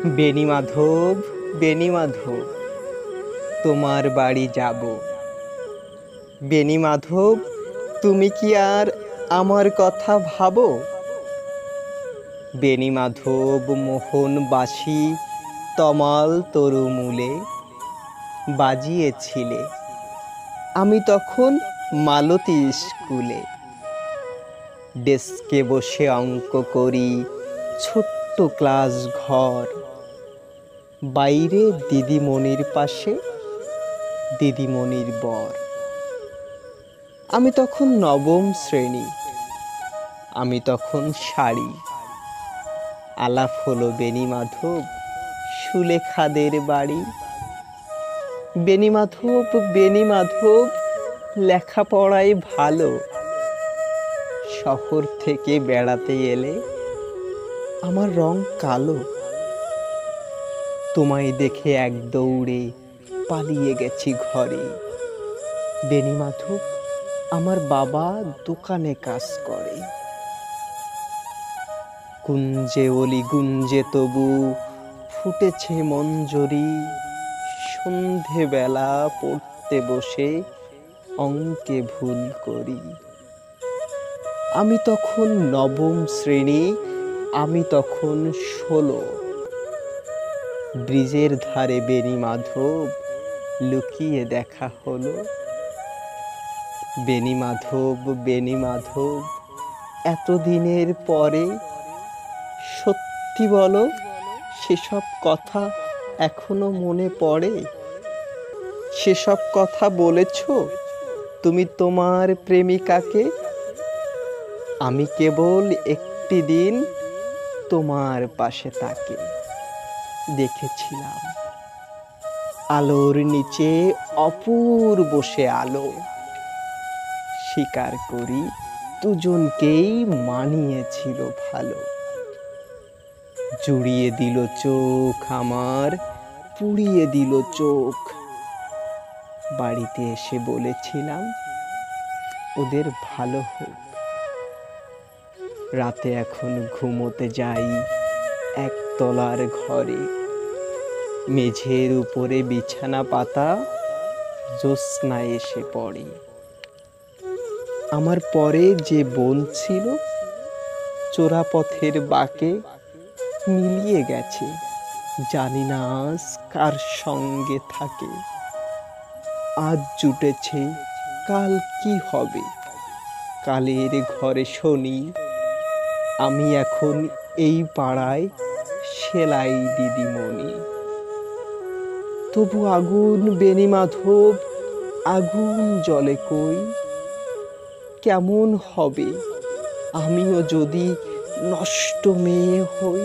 বেণীমাধব, বেণীমাধব, তোমার বাড়ি যাব। বেণীমাধব, তুমি কি আর আমার কথা ভাবো? বেণীমাধব মোহন বাঁশি তমাল তরুমূলে বাজিয়েছিলে, আমি তখন মালতী স্কুলে। ডেস্কে বসে অঙ্ক করি, ছোট্ট ক্লাস ঘর, বাইরে দিদিমণির পাশে দিদিমণির বর। আমি তখন নবম শ্রেণী, আমি তখন শাড়ি। আলাপ হলো বেণীমাধব সুলেখাদের বাড়ি। বেণীমাধব, বেণীমাধব, লেখাপড়ায় ভালো, শহর থেকে বেড়াতে এলে আমার রং কালো। তোমায় দেখে এক দৌড়ে পালিয়ে গেছি ঘরে। বেণীমাধব, আমার বাবা দোকানে কাজ করে। কুঞ্জে অলি গুঞ্জে তবু ফুটেছে মঞ্জরি, সন্ধেবেলা পড়তে বসে অঙ্কে ভুল করি। আমি তখন নবম শ্রেণী, আমি তখন 16। ব্রিজের ধারে বেণীমাধব লুকিয়ে দেখা হলো। বেণীমাধব, বেণীমাধব, এতদিনের পরে সত্যি বলো, সেসব কথা এখনো মনে পড়ে? সেসব কথা বলেছ তুমি তোমার প্রেমিকাকে? আমি কেবল একটি দিন তোমার পাশে তাকে দেখেছিলাম, আলোর নিচে অপূর্ব সে আলো। স্বীকার করি দুজনকেই মানিয়েছিল ভালো। জুড়িয়ে দিল চোখ আমার, পুড়িয়ে দিল চোখ। বাড়িতে এসে বলেছিলাম ওদের ভালো হোক। রাতে এখন ঘুমোতে যাই একতলার ঘরে, মেঝের উপরে বিছানা পাতা, জ্যোৎস্না এসে পড়ে। আমার পরে যে বোন ছিল চোরাপথের বাঁকে মিলিয়ে গেছে, জানি না আজ কার সঙ্গে থাকে। আজ জুটেছে, কাল কি হবে? কালের ঘরে শনি, আমি এখন এই পাড়ায় সেলাই দিদিমণি। তবু আগুন বেণীমাধব, আগুন জ্বলে কই? কেমন হবে আমিও যদি নষ্ট মেয়ে হই?